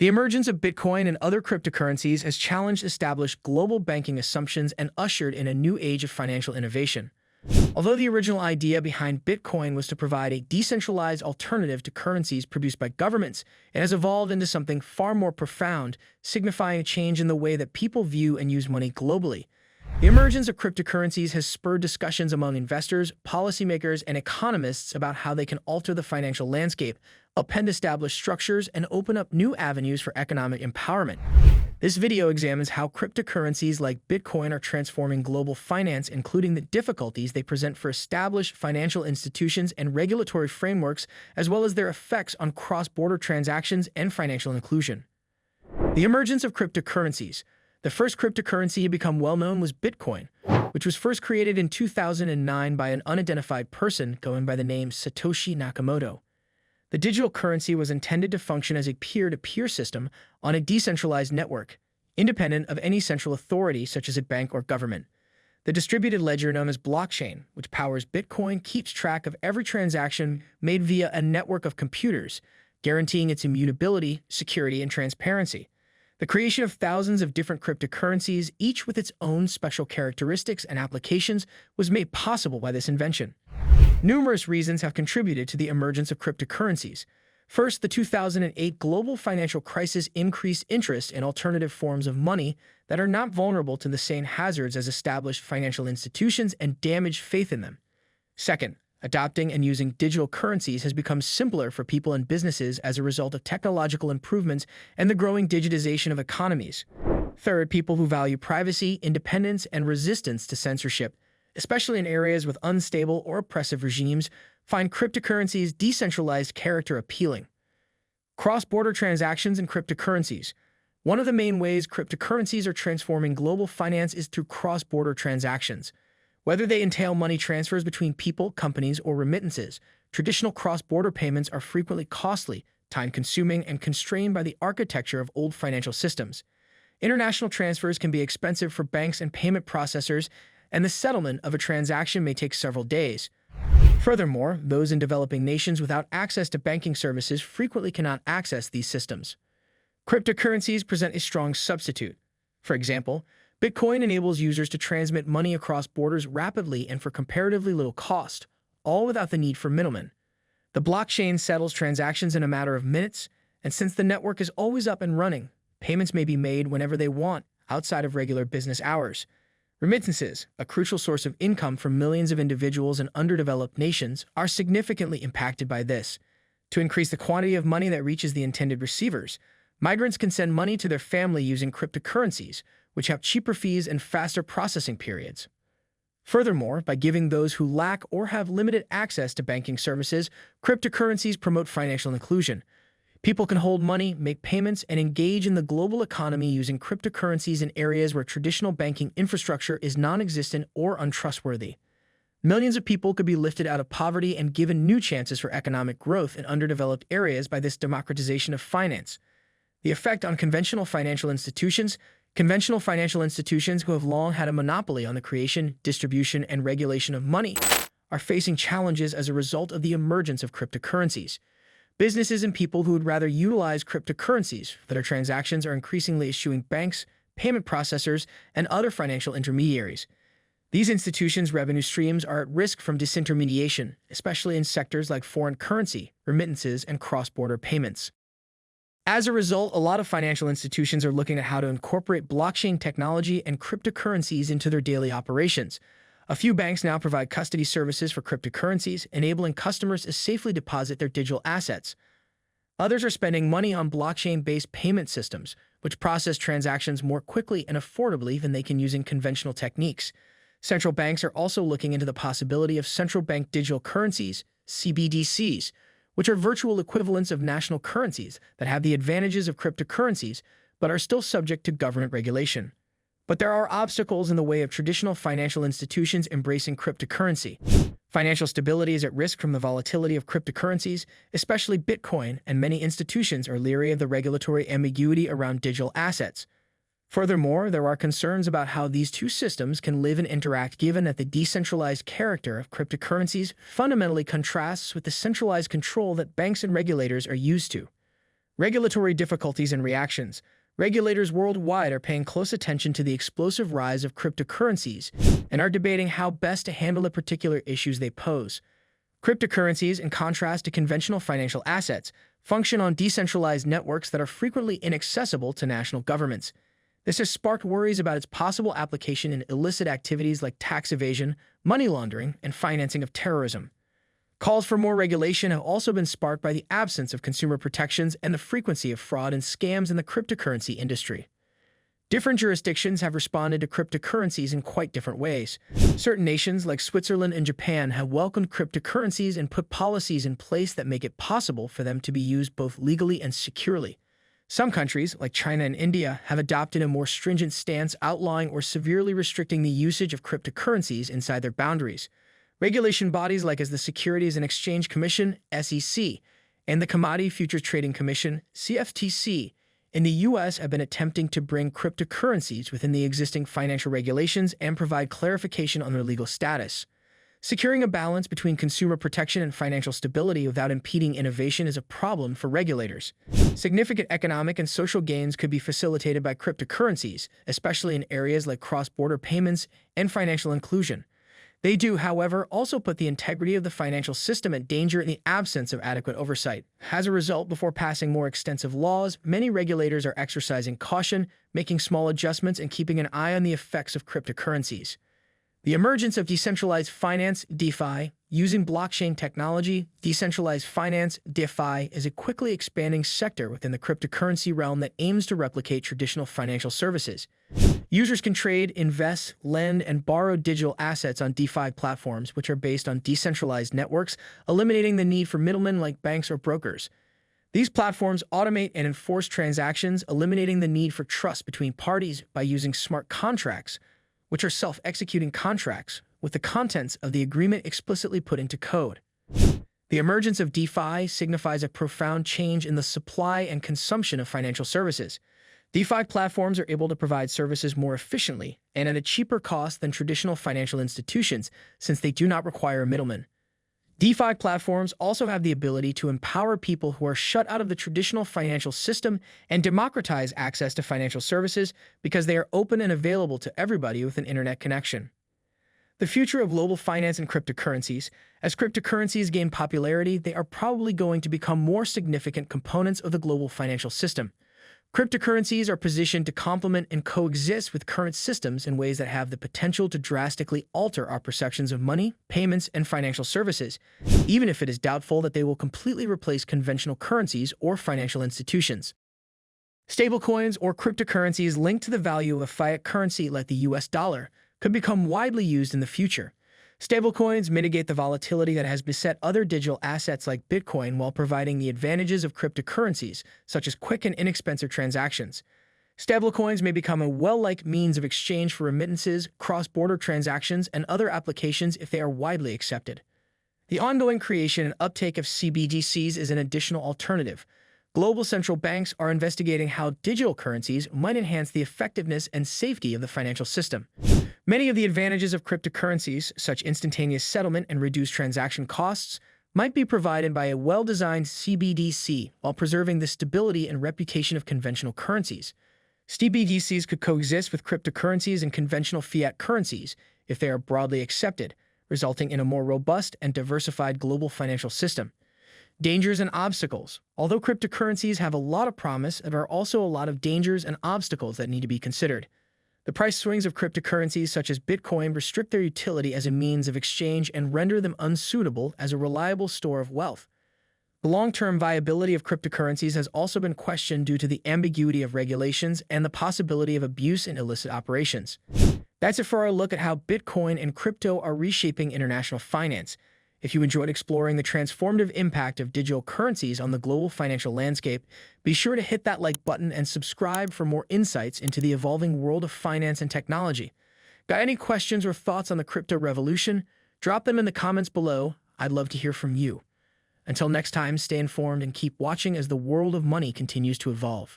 The emergence of Bitcoin and other cryptocurrencies has challenged established global banking assumptions and ushered in a new age of financial innovation. Although the original idea behind Bitcoin was to provide a decentralized alternative to currencies produced by governments, it has evolved into something far more profound, signifying a change in the way that people view and use money globally. The emergence of cryptocurrencies has spurred discussions among investors, policymakers, and economists about how they can alter the financial landscape, upend established structures, and open up new avenues for economic empowerment. This video examines how cryptocurrencies like Bitcoin are transforming global finance, including the difficulties they present for established financial institutions and regulatory frameworks, as well as their effects on cross-border transactions and financial inclusion. The emergence of cryptocurrencies. The first cryptocurrency to become well-known was Bitcoin, which was first created in 2009 by an unidentified person going by the name Satoshi Nakamoto. The digital currency was intended to function as a peer-to-peer system on a decentralized network, independent of any central authority such as a bank or government. The distributed ledger known as blockchain, which powers Bitcoin, keeps track of every transaction made via a network of computers, guaranteeing its immutability, security, and transparency. The creation of thousands of different cryptocurrencies, each with its own special characteristics and applications, was made possible by this invention. Numerous reasons have contributed to the emergence of cryptocurrencies. First, the 2008 global financial crisis increased interest in alternative forms of money that are not vulnerable to the same hazards as established financial institutions and damaged faith in them. Second, adopting and using digital currencies has become simpler for people and businesses as a result of technological improvements and the growing digitization of economies. Third, people who value privacy, independence, and resistance to censorship, especially in areas with unstable or oppressive regimes, find cryptocurrencies' decentralized character appealing. Cross-border transactions and cryptocurrencies. One of the main ways cryptocurrencies are transforming global finance is through cross-border transactions. Whether they entail money transfers between people, companies, or remittances, traditional cross-border payments are frequently costly, time-consuming, and constrained by the architecture of old financial systems. International transfers can be expensive for banks and payment processors, and the settlement of a transaction may take several days. Furthermore, those in developing nations without access to banking services frequently cannot access these systems. Cryptocurrencies present a strong substitute. For example, Bitcoin enables users to transmit money across borders rapidly and for comparatively little cost, all without the need for middlemen. The blockchain settles transactions in a matter of minutes, and since the network is always up and running, payments may be made whenever they want, outside of regular business hours. Remittances, a crucial source of income for millions of individuals in underdeveloped nations, are significantly impacted by this. To increase the quantity of money that reaches the intended receivers, migrants can send money to their family using cryptocurrencies, which have cheaper fees and faster processing periods. Furthermore, by giving those who lack or have limited access to banking services, cryptocurrencies promote financial inclusion. People can hold money, make payments, and engage in the global economy using cryptocurrencies in areas where traditional banking infrastructure is non-existent or untrustworthy. Millions of people could be lifted out of poverty and given new chances for economic growth in underdeveloped areas by this democratization of finance. The effect on conventional financial institutions. Conventional financial institutions who have long had a monopoly on the creation, distribution, and regulation of money are facing challenges as a result of the emergence of cryptocurrencies. Businesses and people who would rather utilize cryptocurrencies for their transactions are increasingly eschewing banks, payment processors, and other financial intermediaries. These institutions' revenue streams are at risk from disintermediation, especially in sectors like foreign currency, remittances, and cross-border payments. As a result, a lot of financial institutions are looking at how to incorporate blockchain technology and cryptocurrencies into their daily operations. A few banks now provide custody services for cryptocurrencies, enabling customers to safely deposit their digital assets. Others are spending money on blockchain-based payment systems, which process transactions more quickly and affordably than they can using conventional techniques. Central banks are also looking into the possibility of central bank digital currencies, CBDCs, which are virtual equivalents of national currencies that have the advantages of cryptocurrencies but are still subject to government regulation. But there are obstacles in the way of traditional financial institutions embracing cryptocurrency. Financial stability is at risk from the volatility of cryptocurrencies, especially Bitcoin, and many institutions are leery of the regulatory ambiguity around digital assets. Furthermore, there are concerns about how these two systems can live and interact given that the decentralized character of cryptocurrencies fundamentally contrasts with the centralized control that banks and regulators are used to. Regulatory difficulties and reactions. Regulators worldwide are paying close attention to the explosive rise of cryptocurrencies and are debating how best to handle the particular issues they pose. Cryptocurrencies, in contrast to conventional financial assets, function on decentralized networks that are frequently inaccessible to national governments. This has sparked worries about its possible application in illicit activities like tax evasion, money laundering, and financing of terrorism. Calls for more regulation have also been sparked by the absence of consumer protections and the frequency of fraud and scams in the cryptocurrency industry. Different jurisdictions have responded to cryptocurrencies in quite different ways. Certain nations, like Switzerland and Japan, have welcomed cryptocurrencies and put policies in place that make it possible for them to be used both legally and securely. Some countries, like China and India, have adopted a more stringent stance outlawing or severely restricting the usage of cryptocurrencies inside their boundaries. Regulation bodies like the Securities and Exchange Commission, SEC, and the Commodity Futures Trading Commission, CFTC, in the U.S. have been attempting to bring cryptocurrencies within the existing financial regulations and provide clarification on their legal status. Securing a balance between consumer protection and financial stability without impeding innovation is a problem for regulators. Significant economic and social gains could be facilitated by cryptocurrencies, especially in areas like cross-border payments and financial inclusion. They do, however, also put the integrity of the financial system at danger in the absence of adequate oversight. As a result, before passing more extensive laws, many regulators are exercising caution, making small adjustments, and keeping an eye on the effects of cryptocurrencies. The emergence of decentralized finance, DeFi, using blockchain technology, decentralized finance, DeFi, is a quickly expanding sector within the cryptocurrency realm that aims to replicate traditional financial services. Users can trade, invest, lend, and borrow digital assets on DeFi platforms, which are based on decentralized networks, eliminating the need for middlemen like banks or brokers. These platforms automate and enforce transactions, eliminating the need for trust between parties by using smart contracts, which are self-executing contracts, with the contents of the agreement explicitly put into code. The emergence of DeFi signifies a profound change in the supply and consumption of financial services. DeFi platforms are able to provide services more efficiently and at a cheaper cost than traditional financial institutions, since they do not require a middleman. DeFi platforms also have the ability to empower people who are shut out of the traditional financial system and democratize access to financial services because they are open and available to everybody with an internet connection. The future of global finance and cryptocurrencies. As cryptocurrencies gain popularity, they are probably going to become more significant components of the global financial system. Cryptocurrencies are positioned to complement and coexist with current systems in ways that have the potential to drastically alter our perceptions of money, payments, and financial services, even if it is doubtful that they will completely replace conventional currencies or financial institutions. Stablecoins, or cryptocurrencies linked to the value of a fiat currency like the US dollar, could become widely used in the future. Stablecoins mitigate the volatility that has beset other digital assets like Bitcoin while providing the advantages of cryptocurrencies, such as quick and inexpensive transactions. Stablecoins may become a well-liked means of exchange for remittances, cross-border transactions, and other applications if they are widely accepted. The ongoing creation and uptake of CBDCs is an additional alternative. Global central banks are investigating how digital currencies might enhance the effectiveness and safety of the financial system. Many of the advantages of cryptocurrencies, such instantaneous settlement and reduced transaction costs, might be provided by a well-designed CBDC while preserving the stability and reputation of conventional currencies. CBDCs could coexist with cryptocurrencies and conventional fiat currencies if they are broadly accepted, resulting in a more robust and diversified global financial system. Dangers and obstacles. Although cryptocurrencies have a lot of promise, there are also a lot of dangers and obstacles that need to be considered. The price swings of cryptocurrencies such as Bitcoin restrict their utility as a means of exchange and render them unsuitable as a reliable store of wealth. The long-term viability of cryptocurrencies has also been questioned due to the ambiguity of regulations and the possibility of abuse and illicit operations. That's it for our look at how Bitcoin and crypto are reshaping international finance. If you enjoyed exploring the transformative impact of digital currencies on the global financial landscape, be sure to hit that like button and subscribe for more insights into the evolving world of finance and technology. Got any questions or thoughts on the crypto revolution? Drop them in the comments below. I'd love to hear from you. Until next time, stay informed and keep watching as the world of money continues to evolve.